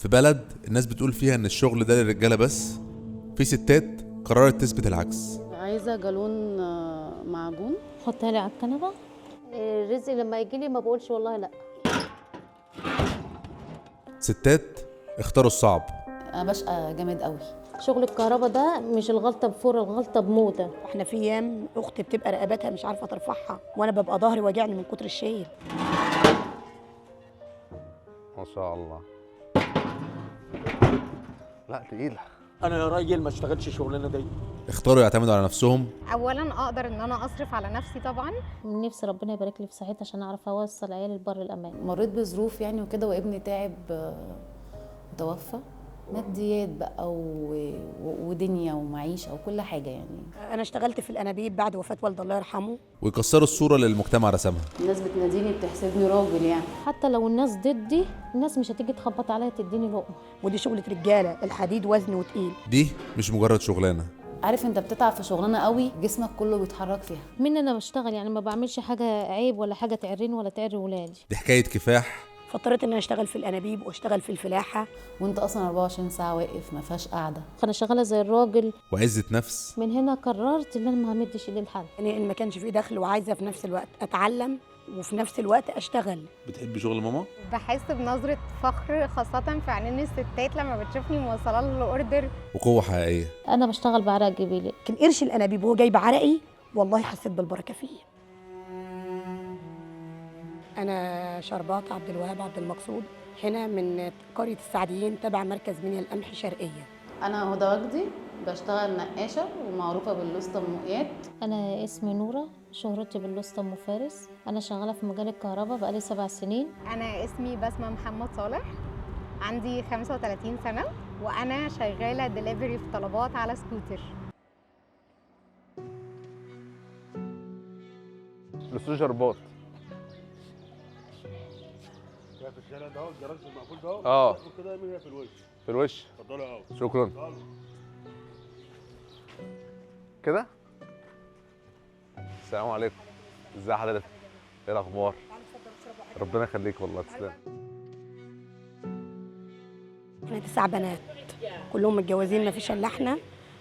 في بلد الناس بتقول فيها ان الشغل ده للرجاله بس، في ستات قررت تثبت العكس. عايزه جالون معجون. حطها لي على الكنبه. الرزق لما يجي لي ما بقولش والله لا. ستات اختاروا الصعب. انا بشقى جامد قوي. شغل الكهرباء ده مش الغلطه بفور، الغلطه بموته. احنا في ايام اختي بتبقى رقبتها مش عارفه ترفعها، وانا ببقى ظهري واجعني من كتر الشيل. ما شاء الله. لا تقيله. انا يا راجل ما اشتغلش الشغلانه دي. اختاروا يعتمدوا على نفسهم. اولا اقدر ان انا اصرف على نفسي طبعا. من نفسي ربنا يبارك لي في صحتي عشان اعرف اوصل عيالي لبر الامان. مريت بظروف يعني وكده، وابني تعب وتوفى. ماديات بقى ودنيا ومعيشه وكل حاجه يعني. انا اشتغلت في الانابيب بعد وفاه والدي الله يرحمه. ويكسروا الصوره اللي المجتمع رسمها. الناس بتناديني بتحسبني راجل يعني. حتى لو الناس ضدي، الناس مش هتيجي تخبط عليا تديني لقمه. ودي شغله رجاله، الحديد وزن وتقيل. دي مش مجرد شغلانه. عارف انت بتتعب في شغلانه قوي جسمك كله بيتحرك فيها. من انا بشتغل يعني ما بعملش حاجه عيب ولا حاجه تعرني ولا تعري ولادي. دي حكايه كفاح. فاضطريت ان انا اشتغل في الانابيب واشتغل في الفلاحه. وانت اصلا 24 ساعه واقف ما فيهاش قاعده. انا شغاله زي الراجل. وعزه نفس. من هنا قررت ان انا ما همدش ايدي لحد. يعني ان ما كانش في دخل وعايزه في نفس الوقت اتعلم وفي نفس الوقت اشتغل. بتحبي شغل ماما؟ بحس بنظره فخر خاصه في عينين الستات لما بتشوفني موصله له الاوردر. وقوه حقيقيه. انا بشتغل بعرق جبيلي. كان قرش الانابيب وهو جاي بعرقي والله حسيت بالبركه فيه. انا شربات عبد الوهاب عبد المقصود، هنا من قريه السعديين تبع مركز منيا القمح شرقيه. انا هدى وجدي، بشتغل نقاشه ومعروفه باللوسته المقيات. انا اسمي نوره، شهرتي باللوسته ام فارس. انا شغاله في مجال الكهرباء بقالي 7 سنين. انا اسمي بسمه محمد صالح، عندي 35 سنه، وانا شغاله دليفري في طلبات على سكوتر. الاستاذ شربات. في الشارع ده الجراج المقفول ده كده يمين في الوش. في الوش. اتفضلوا يا قوي. شكرا. كده. السلام عليكم. ازي حضرتك؟ ايه الاخبار؟ ربنا يخليك والله تسلم. احنا 9 بنات كلهم متجوزين، ما فيش الا احنا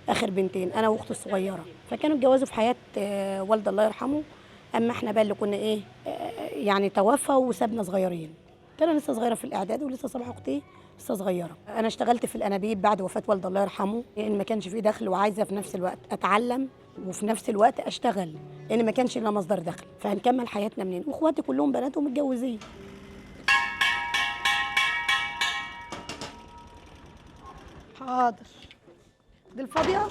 اخر بنتين انا واختي الصغيره، فكانوا اتجوزوا في حياه والدي الله يرحمه. اما احنا بقى اللي كنا يعني توفى وسابنا صغيرين. انا لسه صغيره في الاعداد ولسه صباح اختي لسه صغيره. انا اشتغلت في الانابيب بعد وفاه والدي الله يرحمه، لان ما كانش في دخل وعايزه في نفس الوقت اتعلم وفي نفس الوقت اشتغل، لان ما كانش لنا مصدر دخل، فهنكمل حياتنا منين؟ واخواتي كلهم بنات ومتجوزين. حاضر. دي الفاضيه.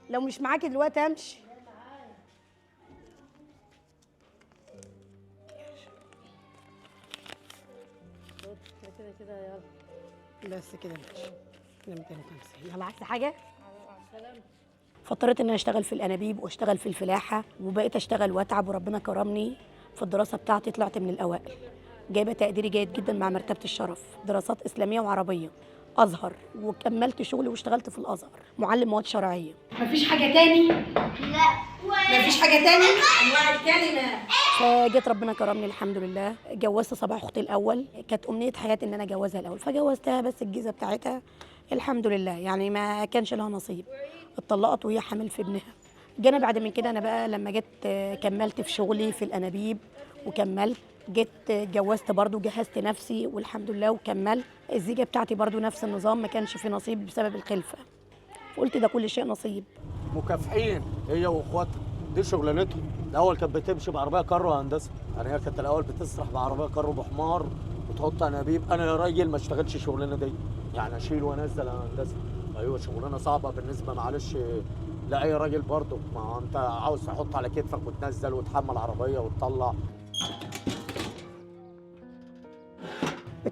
لو مش معاكي دلوقتي امشي. كده يلا. بس كده ماشي. كده 250. يلا عايزه حاجه؟ فاضطريت ان انا اشتغل في الانابيب واشتغل في الفلاحه، وبقيت اشتغل واتعب، وربنا كرمني في الدراسه بتاعتي طلعت من الاوائل، جايبه تقديري جيد جدا مع مرتبه الشرف، دراسات اسلاميه وعربيه، ازهر، وكملت شغلي واشتغلت في الازهر معلم مواد شرعيه. مفيش حاجه تاني؟ لا. مفيش حاجه تاني؟ انواع الكلمه. فجيت ربنا كرمني الحمد لله، جوزت صباح اختي الاول، كانت امنيه حياتي ان انا اجوزها الاول، فجوزتها بس الجيزه بتاعتها الحمد لله يعني ما كانش لها نصيب، اتطلقت وهي حامل في ابنها. جينا بعد من كده انا بقى لما جيت كملت في شغلي في الانابيب وكملت، جيت اتجوزت برضو، جهزت نفسي والحمد لله وكملت. الزيجه بتاعتي برضو نفس النظام، ما كانش في نصيب بسبب الخلفه، فقلت ده كل شيء نصيب. مكافحين هي واخواتها، دي شغلانتهم. الاول كانت بتمشي بعربيه كارو هندسه، يعني هي كانت الاول بتسرح بعربيه كارو بحمار وتحط انابيب. انا يا راجل ما اشتغلش الشغلانه دي، يعني اشيل وانزل هندسه. ايوه شغلانه صعبه بالنسبه معلش لاي راجل برضه، ما انت عاوز تحط على كتفك وتنزل وتحمل عربيه وتطلع.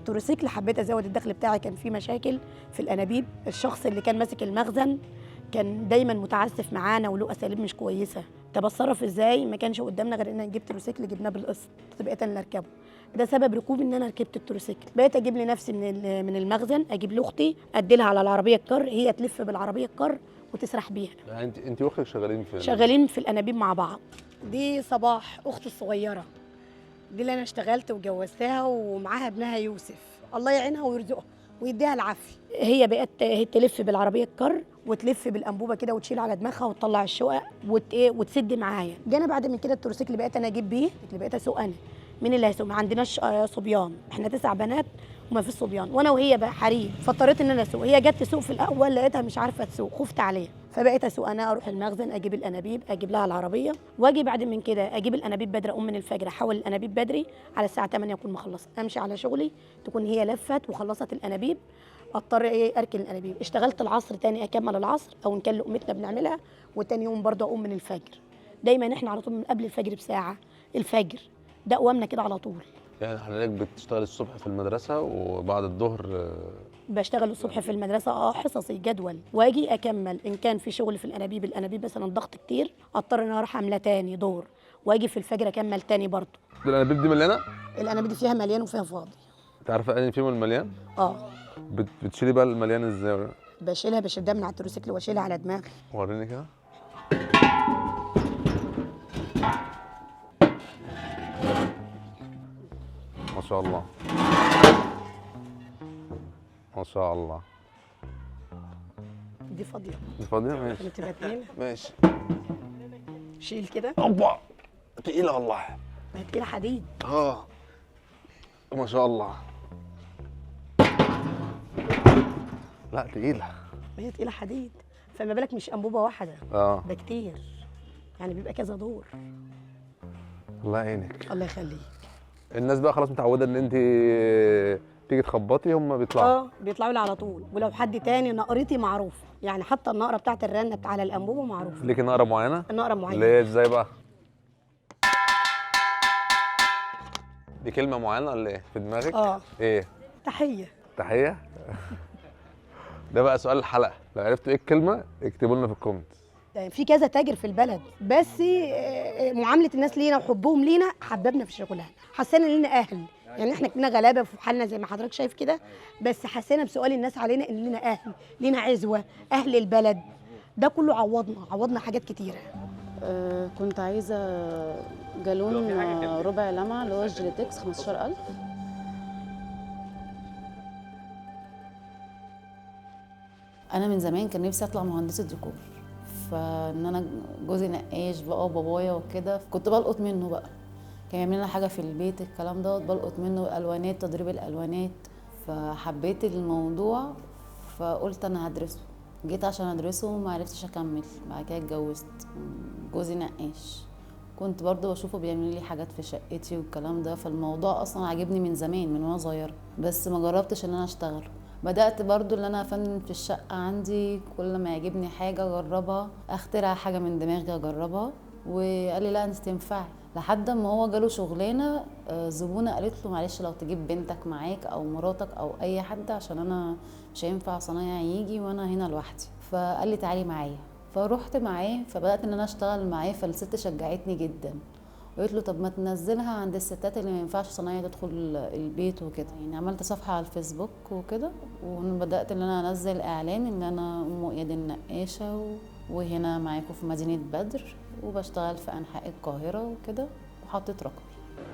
التروسيكل حبيت ازود الدخل بتاعي، كان في مشاكل في الانابيب. الشخص اللي كان ماسك المخزن كان دايما متعسف معانا وله اساليب مش كويسه. طب اتصرف ازاي؟ ما كانش قدامنا غير ان انا نجيب تروسيكل، جبناه بالقسط، بقيت انا اللي اركبه. ده سبب ركوبي ان انا ركبت التروسيكل. بقيت اجيب لنفسي من المخزن، اجيب لاختي ادي لها على العربيه الكر، هي تلف بالعربيه الكر وتسرح بيها. يعني انت واختك شغالين في الانابيب مع بعض. دي صباح اختي الصغيره، دي اللي انا اشتغلت وجوزتها ومعاها ابنها يوسف، الله يعينها ويرزقها ويديها العافيه. هي بقت تلف بالعربيه الكر وتلف بالانبوبه كده وتشيل على دماغها وتطلع الشقق وتسد معايا. جانا بعد من كده التروسيكل بقيت انا اجيب بيه، اللي بقيت اسوق انا. مين اللي هيسوق؟ ما عندناش صبيان، احنا 9 بنات وما فيش صبيان، وانا وهي بقى حريم، فاضطريت ان انا اسوق. هي جت تسوق في الاول لقيتها مش عارفه تسوق، خفت عليها، فبقيت اسوق انا، اروح المخزن اجيب الانابيب، اجيب لها العربيه، واجي بعد من كده اجيب الانابيب بدري، اقوم من الفجر احول الانابيب بدري على الساعه 8 اكون مخلصه، امشي على شغلي تكون هي لفت وخلصت الانابيب، اضطر اركن الانابيب. اشتغلت العصر تاني اكمل العصر، او ان كان لقمتنا بنعملها، وتاني يوم برضه اقوم من الفجر. دايما احنا على طول من قبل الفجر بساعه، الفجر ده قوامنا كده على طول. يعني حضرتك بتشتغل الصبح في المدرسه وبعد الظهر بشتغل الصبح في المدرسه حصصي جدول، واجي اكمل ان كان في شغل في الانابيب مثلا ضغط كتير، اضطر ان انا اروح عامله تاني دور، واجي في الفجر اكمل تاني برضه. الانابيب دي مليانه؟ الانابيب دي فيها مليان وفيها فاضي. انت عارفه ان فيهم المليان؟ بتشيلي بقى المليان ازاي؟ بشدها من على التروسيكل واشيلها على دماغي. وريني كده. ما شاء الله ما شاء الله. دي فاضيه. دي فاضيه؟ ماشي. كانت تبقى اتنين. ماشي. شيل كده. اوبا تقيله والله. ما هي تقيله حديد. ما شاء الله. لا تقيله. ما هي تقيله حديد، فما بالك مش انبوبه واحده. ده كتير، يعني بيبقى كذا دور. الله يعينك. الله يخليك. الناس بقى خلاص متعوده ان انت تيجي تخبطي هم بيطلعوا. بيطلعوا لي على طول، ولو حد تاني نقرتي معروفه، يعني حتى النقره بتاعت الرنه على الانبوبه معروفه. ليكي نقره معينه؟ النقره معينه. اللي هي ازاي بقى؟ دي كلمه معينه ولا ايه في دماغك؟ ايه؟ تحيه. ده بقى سؤال الحلقه، لو عرفتوا ايه الكلمه اكتبوا لنا في الكومنت. في كذا تاجر في البلد، بس معامله الناس لينا وحبهم لينا حببنا في الشغلانه، حسينا لينا اهل، يعني احنا كنا غلابه في حالنا زي ما حضرتك شايف كده، بس حسينا بسؤال الناس علينا ان لينا اهل، لينا عزوه، اهل البلد. ده كله عوضنا حاجات كتيره. كنت عايزه جالون ربع لمعه اللي هو الجيليتكس 15000. انا من زمان كان نفسي اطلع مهندسه ديكور، فان انا جوزي نقاش بقى وبابايا وكده، كنت بلقط منه بقى، كان يعمل لنا حاجه في البيت الكلام دوت، بلقط منه الوانات، تدريب الالوانات، فحبيت الموضوع فقلت انا هدرسه. جيت عشان ادرسه وما عرفتش اكمل، بعد كده اتجوزت، جوزي نقاش، كنت برضو بشوفه بيعمل لي حاجات في شقتي والكلام ده، فالموضوع اصلا عجبني من زمان من وانا صغيره، بس ما جربتش ان انا اشتغله. بدات برضو ان انا افنن في الشقه عندي، كل ما يعجبني حاجه اجربها، اخترع حاجه من دماغي اجربها، وقال لي لا انت تنفعي، لحد ما هو جاله شغلانه زبونه قالت له معلش لو تجيب بنتك معاك او مراتك او اي حد، عشان انا مش هينفع صنايعي يجي وانا هنا لوحدي، فقال لي تعالي معايا، فروحت معاه، فبدات ان انا اشتغل معاه، فالست شجعتني جدا وقلت له طب ما تنزلها عند الستات اللي ما ينفعش صنايعي تدخل البيت وكده، يعني عملت صفحه على الفيسبوك وكده، وبدات ان انا انزل اعلان ان انا ام اياد النقاشه وهنا معاكم في مدينه بدر، وبشتغل في انحاء القاهره وكده، وحطيت رقم.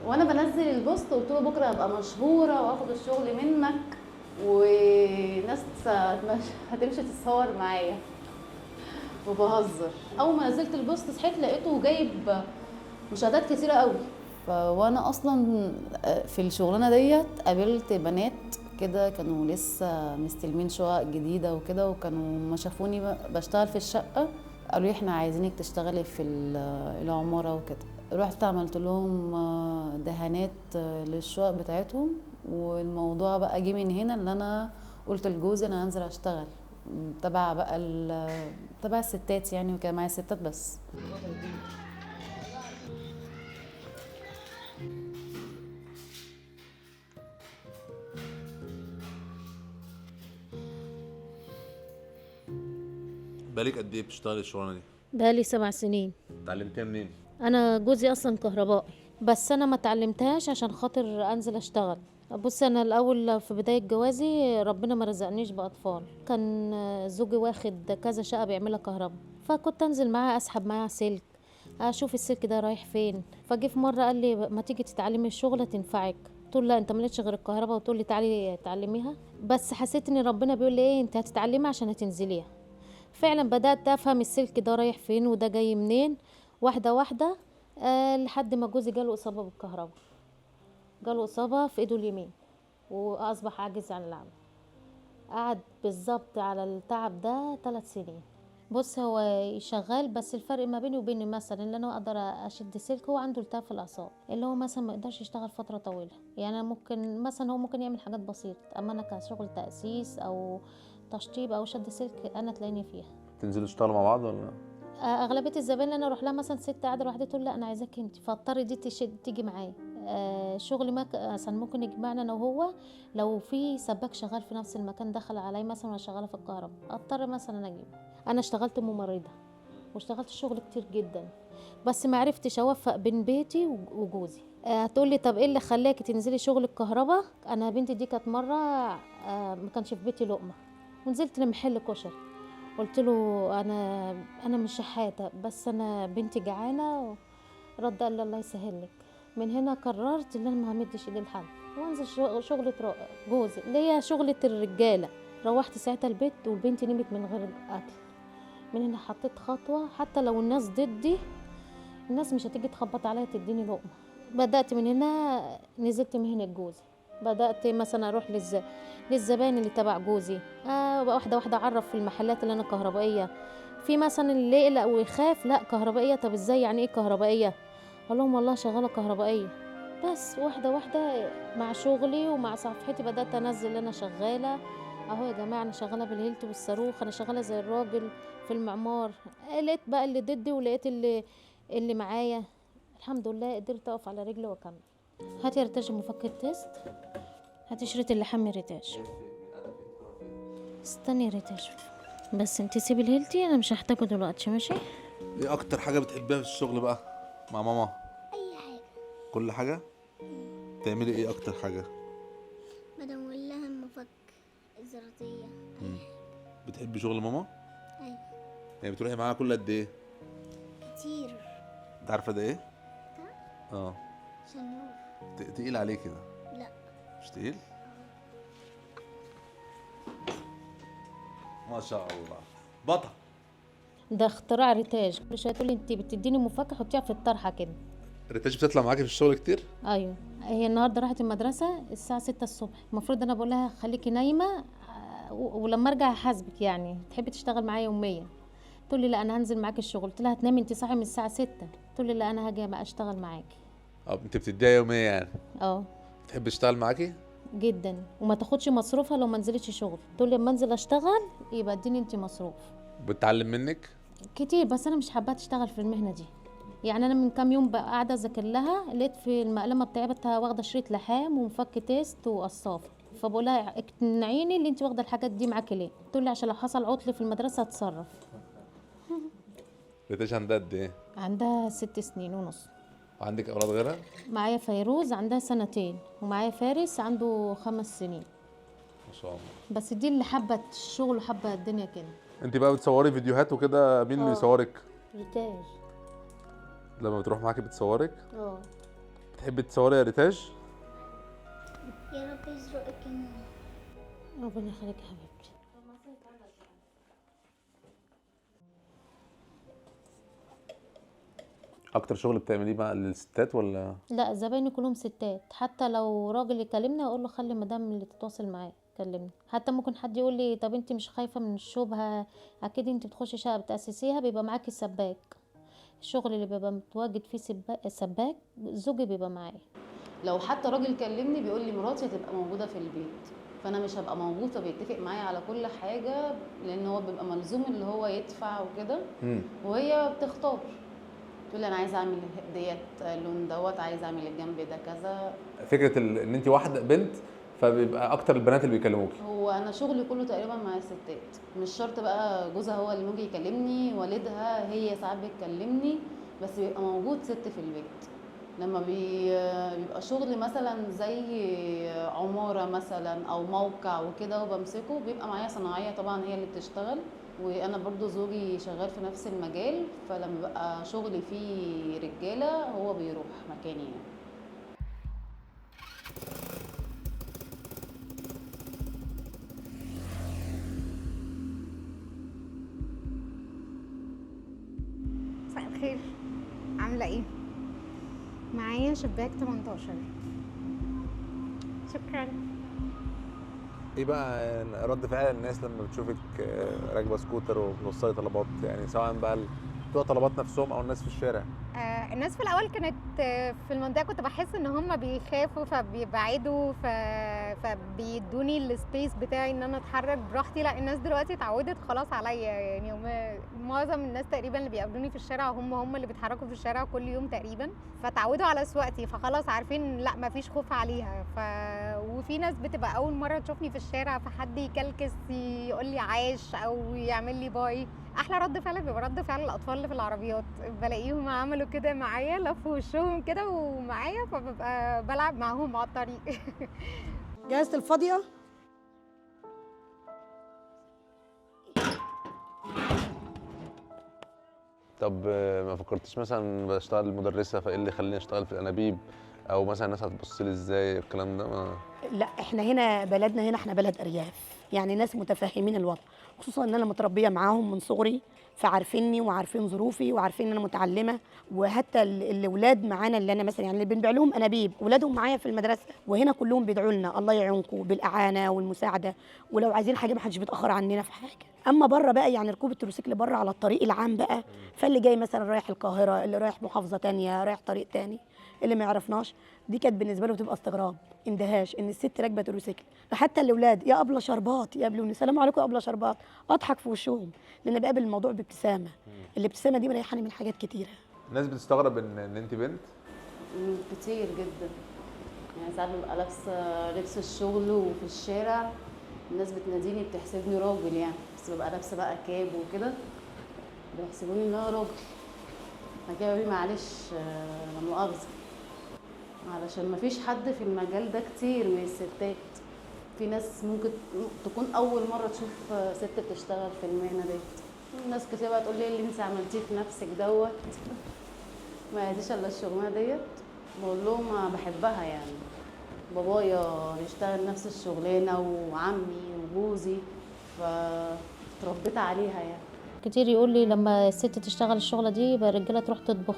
وانا بنزل البوست قلت له بكره ابقى مشهوره واخد الشغل منك وناس هتمشي تتصور معايا، وبهزر. اول ما نزلت البوست صحيت لقيته جايب مشاهدات كتيره قوي، وانا اصلا في الشغلانه ديت قابلت بنات كده كانوا لسه مستلمين شقق جديده وكده، وكانوا ما شافوني بشتغل في الشقه قالوا لي احنا عايزينك تشتغلي في العماره وكده، رحت عملت لهم دهانات للشقق بتاعتهم، والموضوع بقى جه من هنا اللي انا قلت لجوزي انا هنزل اشتغل تبع بقى تبع الستات يعني، وكان معايا ستات بس. بالك قد ايه بتشتغلي الشغلانه دي؟ بقالي 7 سنين. اتعلمتيها منين؟ انا جوزي اصلا كهربائي، بس انا ما اتعلمتهاش عشان خاطر انزل اشتغل. بص، انا الاول في بدايه جوازي ربنا ما رزقنيش باطفال، كان زوجي واخد كذا شقه بيعملها كهرباء، فكنت انزل معاه اسحب معاه سلك، اشوف السلك ده رايح فين. فجي في مره قال لي ما تيجي تتعلمي الشغله تنفعك. قلت له لا، انت مالكش غير الكهرباء وتقول لي تعالي تعلميها؟ بس حسيت ان ربنا بيقول لي ايه، انت هتتعلمي عشان هتنزليها. فعلا بدات افهم السلك ده رايح فين وده جاي منين، واحده واحده، لحد ما جوزي جاله اصابه بالكهرباء، جاله اصابه في ايده اليمين واصبح عاجز عن العمل. قعد بالظبط على التعب ده 3 سنين. بص، هو شغال، بس الفرق ما بيني وبينه مثلا اللي انا اقدر اشد سلك، هو عنده التهاب في الاعصاب اللي هو مثلا ما يقدرش يشتغل فتره طويله. يعني أنا ممكن مثلا، هو ممكن يعمل حاجات بسيطه، اما انا كشغل تاسيس او تشطيب او شد سلك انا تلاقيني فيها. تنزلوا تشتغلوا مع بعض ولا؟ اغلبيه الزبائن اللي انا اروح لها مثلا ست قاعده لوحدها تقول لا انا عايزاك انت، فاضطر دي تيجي معايا. شغلي مثلا ممكن يجمعنا انا وهو، لو في سباك شغال في نفس المكان دخل علي مثلا وانا شغاله في الكهرباء اضطر مثلا اجيب. انا اشتغلت ممرضه واشتغلت شغل كتير جدا، بس ما عرفتش اوفق بين بيتي وجوزي. هتقولي طب ايه اللي خلاكي تنزلي شغل الكهرباء؟ انا بنتي دي كانت مره ما كانش في بيتي لقمه، ونزلت لمحل كشري، قلت له انا مش شحاته، بس انا بنتي جعانه. رد قال لي الله يسهل لك. من هنا قررت ان انا ما همدش ايدي لحد وانزل شغله جوزي اللي هي شغله الرجاله. روحت ساعتها البيت والبنت نمت من غير اكل. من هنا حطيت خطوه، حتى لو الناس ضدي الناس مش هتيجي تخبط عليا تديني لقمه. بدات من هنا، نزلت مهنه جوزي، بدات مثلا اروح للزبائن اللي تبع جوزي، واحده واحده اعرف في المحلات اللي انا كهربائيه. في مثلا اللي يقلق ويخاف، لا كهربائيه، طب ازاي يعني ايه كهربائيه؟ اقول لهم والله شغاله كهربائيه. بس واحده واحده مع شغلي ومع صفحتي بدات انزل انا شغاله اهو يا جماعه، انا شغاله بالهيلت والصاروخ، انا شغاله زي الراجل في المعمار. لقيت بقى اللي ضدي ولقيت اللي معايا، الحمد لله قدرت اقف على رجلي واكمل. هاتي يا ريتاج مفك التيست، هاتي شريط اللحام يا ريتاج. استني يا ريتاج بس، انت سيبي الهيلتي انا مش هحتاجه دلوقتي، ماشي؟ ايه اكتر حاجه بتحبيها في الشغل بقى مع ماما؟ اي حاجه. كل حاجه؟ تعملي ايه اكتر حاجه؟ بدور لها المفك الزراطيه. بتحبي شغل ماما؟ ايوه. يعني بتروحي معاها كل قد ايه؟ كتير. انت عارفه ده ايه؟ ده شنور. تقيل عليه كده؟ لا. مش تقيل؟ ما شاء الله، بطل. ده اختراع ريتاج. كل شويه تقولي انت بتديني مفك حطيها في الطرحه كده. ريتاج بتطلع معاكي في الشغل كتير؟ ايوه، هي النهارده راحت المدرسه الساعه 6 الصبح، المفروض انا بقول لها خليكي نايمه ولما ارجع هحاسبك، يعني تحبي تشتغل معايا يوميا؟ تقول لي لا انا هنزل معاكي الشغل. قلت لها هتنامي انت صاحيه من الساعه 6. تقول لي لا انا هاجي بقى اشتغل معاكي. انت بتديها يوميا يعني؟ اه. تحب تشتغل معاكي؟ جدا، وما تاخدش مصروفها لو ما نزلتش شغل. تقول لي اما انزل اشتغل يبقى اديني انت مصروف. بتتعلم منك كتير، بس انا مش حابه تشتغل في المهنه دي. يعني انا من كام يوم بقى قاعده اذاكر لها، لقيت في المقلمه بتاعتها واخده شريط لحام ومفك تيست وقصافه، فبقول لها اقنعيني اللي انت واخده الحاجات دي معاكي ليه؟ تقول لي عشان لو حصل عطل في المدرسه هتصرف. ريتاج عندها قد ايه؟ عندها 6 سنين ونص. وعندك اولاد غيرها؟ معايا فيروز عندها 2 سنين، ومعايا فارس عنده 5 سنين. ما شاء الله. بس دي اللي حابه الشغل وحابه الدنيا كده. انت بقى بتصوري فيديوهات وكده، مين اللي بيصورك؟ ريتاج. لما بتروح معاكي بتصورك؟ اه. بتحبي تصوري يا ريتاج؟ يا رب يزرقك النور. ربنا يخليك يا حبيبتي. اكتر شغل بتعمليه مع الستات ولا؟ لا، زبايني كلهم ستات، حتى لو راجل يكلمني اقول له خلي مدام اللي تتواصل معاه كلمني. حتى ممكن حد يقول لي طب انت مش خايفه من الشبهه؟ اكيد انت بتخشي شقه بتاسسيها بيبقى معاكي سباك. الشغل اللي بيبقى متواجد فيه سباك زوجي بيبقى معايا. لو حتى راجل كلمني بيقول لي مراتي هتبقى موجوده في البيت، فانا مش هبقى موجوده، بيتفق معايا على كل حاجه، لان هو بيبقى ملزوم اللي هو يدفع وكده، وهي بتختار. تقول لي انا عايزه اعمل ديت اللون دوت، عايزه اعمل الجنب ده كذا. فكره ان انت واحده بنت فبيبقى اكتر البنات اللي بيكلموكي. هو انا شغلي كله تقريبا مع الستات، مش شرط بقى جوزها هو اللي ممكن يكلمني، والدها هي ساعات بتكلمني، بس بيبقى موجود ست في البيت. لما بيبقى شغل مثلا زي عمارة مثلا او موقع وكده وبمسكه، بيبقى معايا صناعية طبعا هي اللي بتشتغل، وانا برضو زوجي شغال في نفس المجال، فلما بقى شغلي فيه رجالة هو بيروح مكاني يعني. مساء الخير، عاملة ايه؟ معايا شباك 18. شكرا. ايه بقى رد فعل الناس لما بتشوفك راكبه سكوتر وبتوصلي طلبات، يعني سواء بقى بتوع طلبات نفسهم او الناس في الشارع؟ الناس في الاول كانت في المنطقه كنت بحس ان هم بيخافوا فبيبعدوا فبيدوني السبيس بتاعي ان انا اتحرك براحتي. لا، الناس دلوقتي اتعودت خلاص عليا، يعني معظم الناس تقريبا اللي بيقابلوني في الشارع هم اللي بيتحركوا في الشارع كل يوم تقريبا، فتعودوا على سواقتي، فخلاص عارفين لا مفيش خوف عليها. وفي ناس بتبقى اول مره تشوفني في الشارع، فحد يكلكس يقول لي عاش او يعمل لي باي. احلى رد فعل بيبقى رد فعل الاطفال اللي في العربيات، بلاقيهم عملوا كده معايا، لفوا وشهم كده ومعايا، فببقى بلعب معاهم على الطريق. جهزت الفاضيه. طب ما فكرتش مثلا بشتغل مدرسه، فايه اللي يخليني اشتغل في الانابيب، او مثلا الناس هتبص لي ازاي الكلام ده؟ ما لا، احنا هنا بلدنا هنا احنا بلد ارياف، يعني ناس متفهمين الوضع، خصوصا ان انا متربيه معاهم من صغري، فعارفيني وعارفين ظروفي وعارفين ان انا متعلمه. وحتى الاولاد معانا اللي انا مثلا يعني اللي بنبيع لهم انابيب، اولادهم معايا في المدرسه، وهنا كلهم بيدعوا لنا الله يعينكم بالاعانه والمساعده، ولو عايزين حاجه ما حدش بيتاخر عننا في حاجه. اما بره بقى يعني ركوب التروسيكل بره على الطريق العام بقى، فاللي جاي مثلا رايح القاهره، اللي رايح محافظه تانية، رايح طريق تاني، اللي ما يعرفناش، دي كانت بالنسبه له بتبقى استغراب، اندهاش ان الست راكبه تروسيكل. فحتى الاولاد يا ابله شربات يقابلوني، السلام عليكم يا ابله شربات، اضحك في وشهم، لان بقابل الموضوع بابتسامه. الابتسامه دي مريحاني من حاجات كتيره. الناس بتستغرب ان انت بنت كتير جدا، يعني ساعات ببقى لابسه لبس الشغل وفي الشارع الناس بتناديني بتحسبني راجل يعني، بس ببقى لابسه بقى كاب وكده بيحسبوني ان انا راجل. انا كده بقول معلش لا مؤاخذه، علشان مفيش حد في المجال ده كتير من الستات. في ناس ممكن تكون اول مره تشوف ست بتشتغل في المهنه ديت. الناس كتير بقى تقول لي ايه اللي انت عملتيه في نفسك دوت، ما يديش الا الشغلانه ديت. بقول لهم بحبها يعني، بابايا يشتغل نفس الشغلانه وعمي وجوزي، فتربيت عليها يعني. كتير يقول لي لما الست تشتغل الشغله دي يبقى الرجاله تروح تطبخ،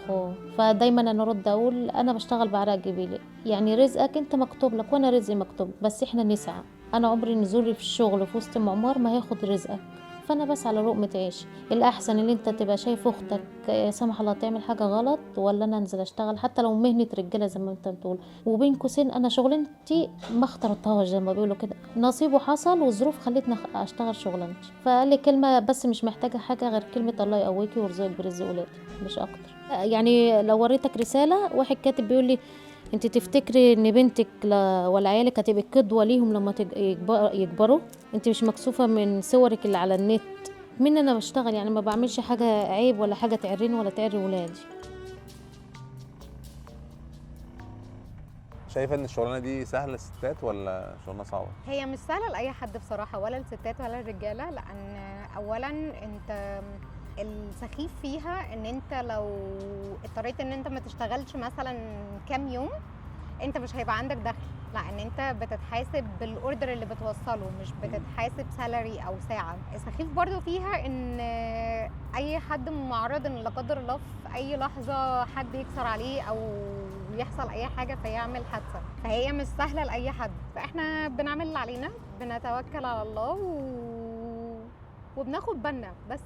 فدايما انا ارد اقول انا بشتغل بعرق جبيني، يعني رزقك انت مكتوب لك وانا رزقي مكتوب، بس احنا نسعى. انا عمري نزولي في الشغل في وسط معمار ما هياخد رزقك، فانا بسعى لرقمة عيش. الاحسن ان انت تبقى شايف اختك يا سمح الله تعمل حاجه غلط، ولا انا انزل اشتغل حتى لو مهنه رجاله زي ما انت بتقول. وبين قوسين انا شغلانتي ما اخترتهاش زي ما بيقولوا كده، نصيب وحصل والظروف خلتني اشتغل شغلانتي. فقال لي كلمه بس مش محتاجه حاجه غير كلمه الله يقويكي ويرزقك برزق ولادي مش اكتر. يعني لو وريتك رساله واحد كاتب بيقول لي انت تفتكري ان بنتك ولا عيالك هتبقى قدوه ليهم لما يكبروا؟ انت مش مكسوفه من صورك اللي على النت؟ من انا بشتغل يعني ما بعملش حاجه عيب ولا حاجه تعريني ولا تعري ولادي. شايفه ان الشغلانه دي سهله للستات ولا شغلانه صعبه؟ هي مش سهله لاي حد بصراحه، ولا الستات ولا الرجاله، لان اولا انت السخيف فيها ان انت لو اضطريت ان انت ما تشتغلش مثلا كام يوم انت مش هيبقى عندك دخل، لان انت بتتحاسب بالاوردر اللي بتوصله، مش بتتحاسب سالري او ساعه. السخيف برضو فيها ان اي حد معرض ان لا قدر الله في اي لحظه حد يكسر عليه او يحصل اي حاجه فيعمل حادثه، فهي مش سهله لاي حد. فاحنا بنعمل اللي علينا، بنتوكل على الله وبناخد بالنا بس.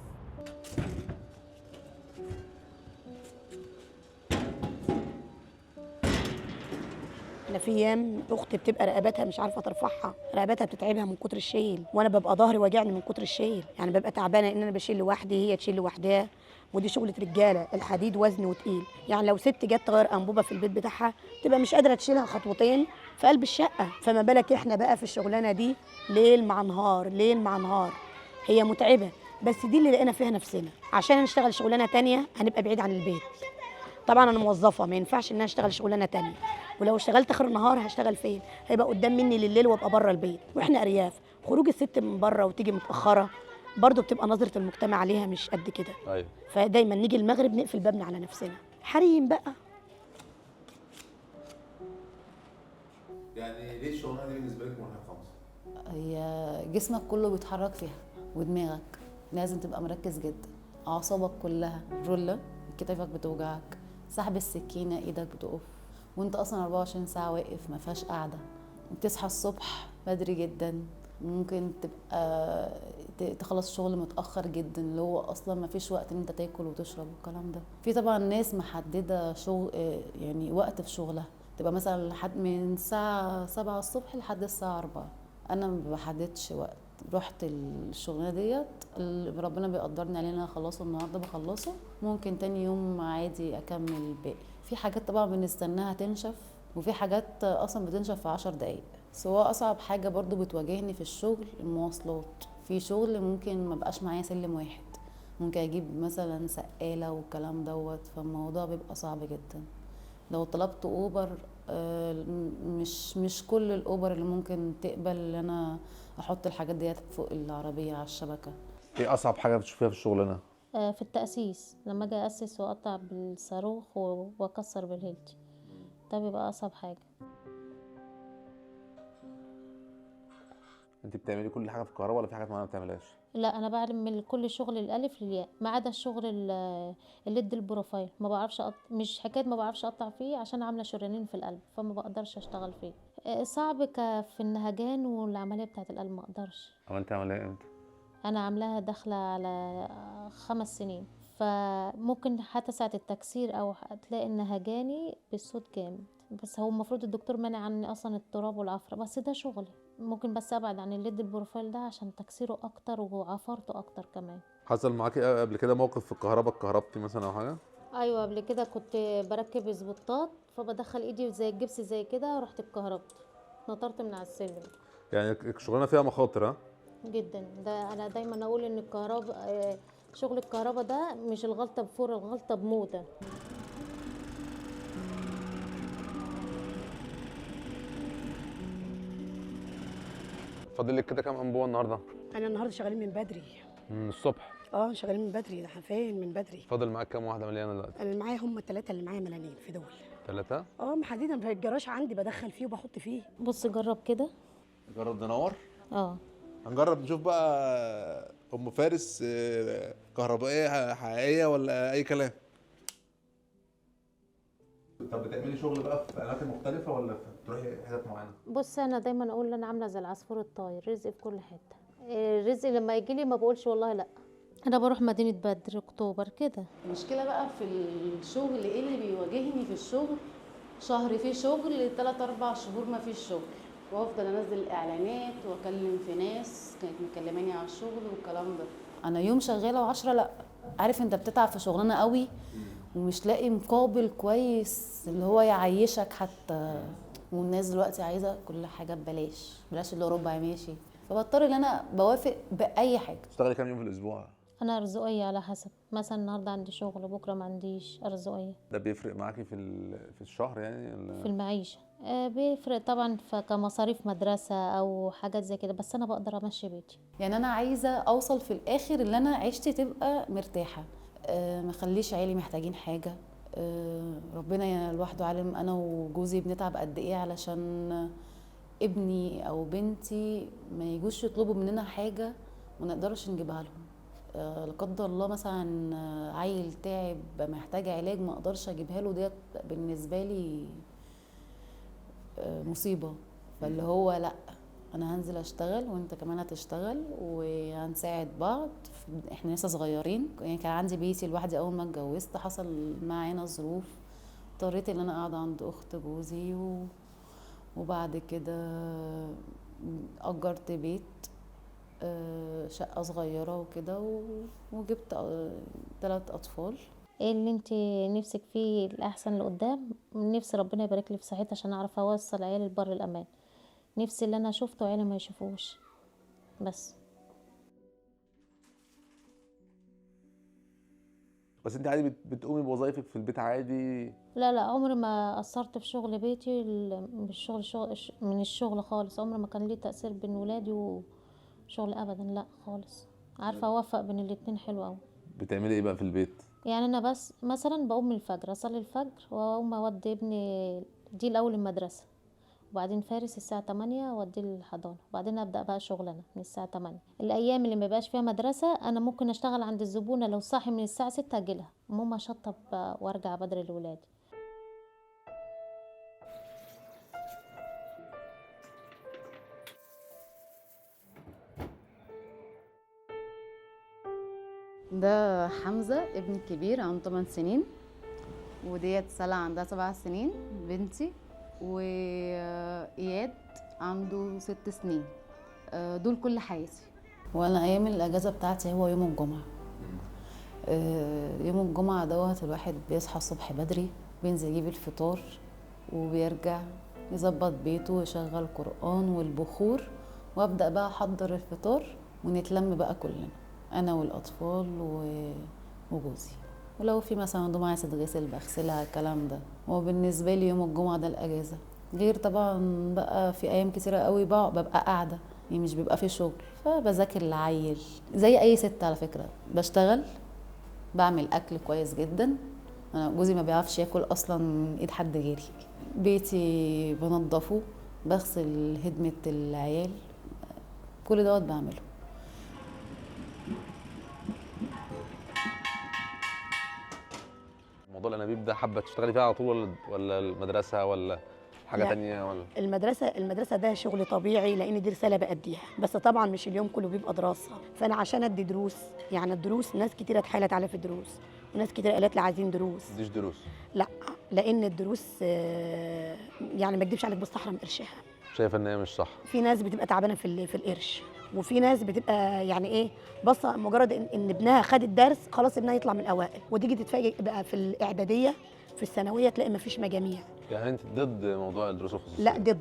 انا في ايام اختي بتبقى رقبتها مش عارفه ترفعها، رقبتها بتتعبها من كتر الشيل، وانا ببقى ظهري واجعني من كتر الشيل، يعني ببقى تعبانه ان انا بشيل لوحدي، هي تشيل لوحدها، ودي شغله رجاله، الحديد وزن وتقيل. يعني لو ست جت تغير انبوبه في البيت بتاعها تبقى مش قادره تشيلها خطوتين في قلب الشقه، فما بالك احنا بقى في الشغلانه دي ليل مع نهار ليل مع نهار. هي متعبه، بس دي اللي لقينا فيها نفسنا. عشان نشتغل شغلانه تانية هنبقى بعيد عن البيت. طبعا انا موظفه، ما ينفعش ان انا اشتغل شغلانه تانية، ولو اشتغلت اخر النهار هشتغل فين؟ هيبقى قدام مني لليل وابقى بره البيت، واحنا ارياف، خروج الست من بره وتيجي متاخره برضه بتبقى نظره المجتمع عليها مش قد كده. ايوه. فدايما نيجي المغرب نقفل بابنا على نفسنا. حريم بقى. يعني ليه الشغلانه دي بالنسبه لك مرهقه مثلا؟ هي جسمك كله بيتحرك فيها، ودماغك لازم تبقى مركز جدا، اعصابك كلها رولة، كتافك بتوجعك، سحب السكينه ايدك بتقف، وانت اصلا 24 ساعه واقف ما فيهاش قاعده. بتصحى الصبح بدري جدا، ممكن تبقى تخلص شغل متاخر جدا، اللي هو اصلا ما فيش وقت ان انت تاكل وتشرب والكلام ده. في طبعا ناس محدده شغل، يعني وقت في شغلها، تبقى مثلا لحد من الساعه 7 الصبح لحد الساعه 4. انا ما بحددش وقت، رحت الشغلانه ديت اللي ربنا بيقدرني عليه ان انا اخلصه النهارده بخلصه، ممكن تاني يوم عادي اكمل الباقي. في حاجات طبعا بنستناها تنشف، وفي حاجات اصلا بتنشف في 10 دقايق. سواء اصعب حاجه برضو بتواجهني في الشغل المواصلات. في شغل ممكن ما بقاش معايا سلم واحد، ممكن اجيب مثلا سقاله والكلام دوت، فالموضوع بيبقى صعب جدا. لو طلبت اوبر مش كل الاوبر اللي ممكن تقبل ان انا احط الحاجات ديت فوق العربيه على الشبكه. ايه اصعب حاجه بتشوفيها في الشغلانه؟ في التأسيس، لما اجي أسس واقطع بالصاروخ واكسر بالهيلتي، ده بيبقى اصعب حاجه. انت بتعملي كل حاجه في الكهرباء ولا في حاجات معينه ما بتعملهاش؟ لا، انا بعمل كل شغل الالف للياء، ما عدا الشغل الليد البروفايل ما بعرفش مش حكايه ما بعرفش اقطع فيه، عشان عامله شريانين في القلب فما بقدرش اشتغل فيه. صعب في النهجان والعمليه بتاعه القلب ما اقدرش. عملتي عمليه امتى؟ انا عاملاها داخله على 5 سنين، فممكن حتى ساعه التكسير او تلاقي النهجاني بالصوت جامد، بس هو المفروض الدكتور مانع عني اصلا التراب والعفره، بس ده شغلي. ممكن بس ابعد عن الليد البروفايل ده عشان تكسيره اكتر وعفرته اكتر كمان. حصل معاكي قبل كده موقف في الكهرباء اتكهربتي مثلا او حاجه؟ ايوه، قبل كده كنت بركب سبوتات، فبدخل ايدي زي الجبس زي كده، رحت اتكهربت، نطرت من على السلم. يعني الشغلانه فيها مخاطر ها؟ جدا. ده انا دايما اقول ان الكهرباء، شغل الكهرباء ده مش الغلطه بفور، الغلطه بموتة. فاضل لك كده كام انبوبه النهارده؟ انا النهارده شغالين من بدري. من الصبح؟ شغالين من بدري، ده فين من بدري. فاضل معاك كام واحده مليانه دلوقتي؟ انا اللي معايا هم الثلاثه اللي معايا ملانين في دول. 3؟ محدده في الجراج عندي، بدخل فيه وبحط فيه. بص جرب كده. نجرب ننور؟ اه هنجرب نشوف بقى ام فارس كهربائيه حقيقيه ولا اي كلام. طب بتعملي شغل بقى في اماكن مختلفه ولا بتروحي حتت معينه؟ بص، انا دايما اقول انا عامله زي العصفور الطاير، رزق في كل حته. الرزق لما يجي لي ما بقولش والله لا، انا بروح مدينه بدر، اكتوبر كده. المشكله بقى في الشغل، ايه اللي بيواجهني في الشغل؟ شهر فيه شغل، 3-4 شهور ما فيش شغل، وافضل انزل اعلانات واكلم في ناس كانت مكلماني على الشغل والكلام ده. انا يوم شغاله و10 لا. عارف انت بتتعب في شغلانه قوي ومش لاقي مقابل كويس اللي هو يعيشك حتى، والناس دلوقتي عايزه كل حاجه ببلاش اللي هو ربع ماشي، فبضطر ان انا بوافق باي حاجه. بتشتغلي كام يوم في الاسبوع؟ انا ارزقيه على حسب، مثلا النهارده عندي شغل بكره ما عنديش، ارزقيه. ده بيفرق معاكي في الشهر يعني في المعيشه؟ بيفرق طبعا كمصاريف مدرسه او حاجات زي كده، بس انا بقدر امشي بيتي. يعني انا عايزه اوصل في الاخر اللي انا عيشتي تبقى مرتاحه، ما خليش عيالي محتاجين حاجه. ربنا لوحده عالم انا وجوزي بنتعب قد ايه علشان ابني او بنتي ما يجوش يطلبوا مننا حاجه ما نقدرش نجيبها لهم. لا قدر الله مثلا عيل تعب محتاج علاج ما اقدرش اجيبها له، ديت بالنسبه لي مصيبه. فاللي هو لا، انا هنزل اشتغل وانت كمان هتشتغل وهنساعد بعض. احنا لسه صغيرين، يعني كان عندي بيتي لوحدي اول ما اتجوزت، حصل معانا ظروف اضطريت ان انا قاعده عند اخت جوزي وبعد كده أجرت بيت شقة صغيرة وكده، وجبت 3 أطفال. ايه اللي انت نفسك فيه الاحسن لقدام؟ نفسي ربنا يبارك لي في صحتي عشان اعرف اوصل عيالي لبر الامان. نفسي اللي انا شفته عيالي ما يشوفوش بس. بس انت عادي بتقومي بوظايفك في البيت عادي؟ لا عمري ما قصرت في شغل بيتي، من الشغل خالص. عمري ما كان ليه تأثير بين ولادي وشغل ابدا، لا خالص. عارفه اوفق بين الاتنين حلو قوي. بتعملي ايه بقى في البيت؟ يعني انا بس مثلا بقوم من الفجر اصلي الفجر واقوم اودي ابني دي الاول المدرسه، وبعدين فارس الساعه 8 اوديه الحضانه، وبعدين ابدا بقى شغلنا من الساعه 8. الايام اللي ما بقاش فيها مدرسه انا ممكن اشتغل عند الزبونه، لو صاحي من الساعه 6 اجيلها ماما اشطب وارجع بدري لولادي. ده حمزة ابني الكبير عنده 8 سنين، وديت سلا عندها 7 سنين بنتي، وإياد عنده 6 سنين. دول كل حياتي. وانا ايام الاجازه بتاعتي هو يوم الجمعه. يوم الجمعه دوت الواحد بيصحى الصبح بدري، بينزل يجيب الفطار وبيرجع يظبط بيته ويشغل قرآن والبخور، وابدا بقى احضر الفطار ونتلم بقى كلنا، انا والاطفال وجوزي، ولو في مثلا هدوم عايزه تتغسل بغسلها الكلام ده. وبالنسبه لي يوم الجمعه ده الاجازه، غير طبعا بقى في ايام كتيره قوي ببقى قاعده، يعني مش بيبقى في شغل، فبذاكر العيل زي اي ست على فكره. بشتغل، بعمل اكل كويس جدا. انا جوزي ما بيعرفش ياكل اصلا من ايد حد غيري. بيتي بنضفه، بغسل هدمه العيال، كل دوت بعمله. موضوع الانابيب ده حابه تشتغلي فيها على طول ولا المدرسه ولا حاجه تانية ولا؟ المدرسه ده شغل طبيعي، لان دي رساله بأديها، بس طبعا مش اليوم كله بيبقى دراسه. فانا عشان ادي دروس، يعني الدروس ناس كتير اتحايلت عليا في الدروس، وناس كتير قالت لي عايزين دروس. مفيش دروس؟ لا، لان الدروس يعني ما اكدبش عليك بستحرم قرشها. شايفه ان هي مش صح؟ في ناس بتبقى تعبانه في القرش، وفي ناس بتبقى يعني ايه، بص مجرد ان ابنها خد الدرس خلاص ابنها يطلع من الاوائل، وتيجي تتفاجئ بقى في الاعداديه في الثانويه تلاقي ما فيش مجاميع. يعني انت ضد موضوع الدروس الخصوصيه؟ لا،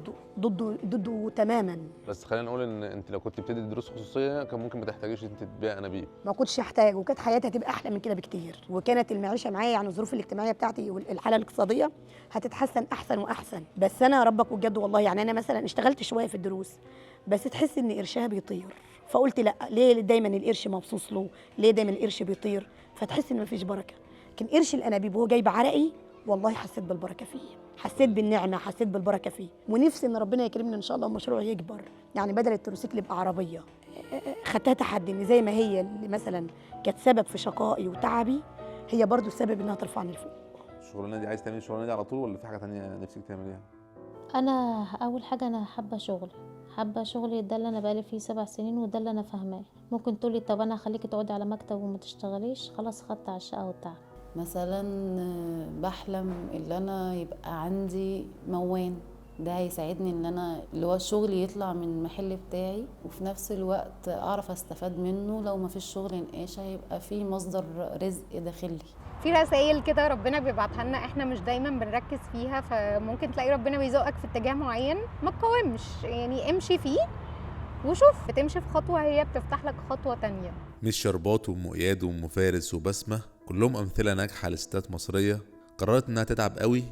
ضده تماما. بس خلينا نقول ان انت لو كنت بتدي دروس خصوصيه كان ممكن ما تحتاجيش انت تبيع انابيب. ما كنتش احتاج، وكانت حياتي هتبقى احلى من كده بكتير، وكانت المعيشه معايا يعني الظروف الاجتماعيه بتاعتي والحاله الاقتصاديه هتتحسن احسن واحسن. بس انا ربك بجد والله، يعني انا مثلا اشتغلت شويه في الدروس، بس تحس ان قرشها بيطير، فقلت لا، ليه دايما القرش مبسوط له؟ ليه دايما القرش بيطير؟ فتحس ان مفيش بركه. لكن قرش الانابيب وهو جايب عرقي والله حسيت بالبركه فيه، حسيت بالنعمه، حسيت بالبركه فيه، ونفسي ان ربنا يكرمني ان شاء الله ومشروع يكبر، يعني بدل التروسيكل يبقى عربيه. خدتها تحدي ان زي ما هي اللي مثلا كانت سبب في شقائي وتعبي، هي برضو السبب انها ترفعني لفوق. الشغلانه دي عايز تعملي الشغلانه دي على طول ولا في حاجه تانية نفسك تعمليها؟ انا اول حاجه انا حابه شغلي ده اللي انا بقالي فيه 7 سنين وده اللي انا فاهماه. ممكن تقولي طب انا هخليكي تقعدي على مكتب وما تشتغليش، خلاص خدت على الشقه والتعب. مثلا بحلم ان انا يبقى عندي موان، ده هيساعدني ان انا اللي هو الشغل يطلع من المحل بتاعي، وفي نفس الوقت اعرف استفاد منه. لو ما فيش شغل نقاشه يبقى في مصدر رزق داخلي. في رسائل كده ربنا بيبعتها لنا، احنا مش دايما بنركز فيها، فممكن تلاقي ربنا بيزقك في اتجاه معين ما تقاومش، يعني امشي فيه وشوف، بتمشي في خطوه هي بتفتح لك خطوه تانية. مش شربات وام اياد وام فارس وبسمه كلهم امثله ناجحه لستات مصريه قررت انها تتعب قوي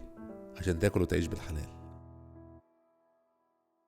عشان تاكل وتعيش بالحلال.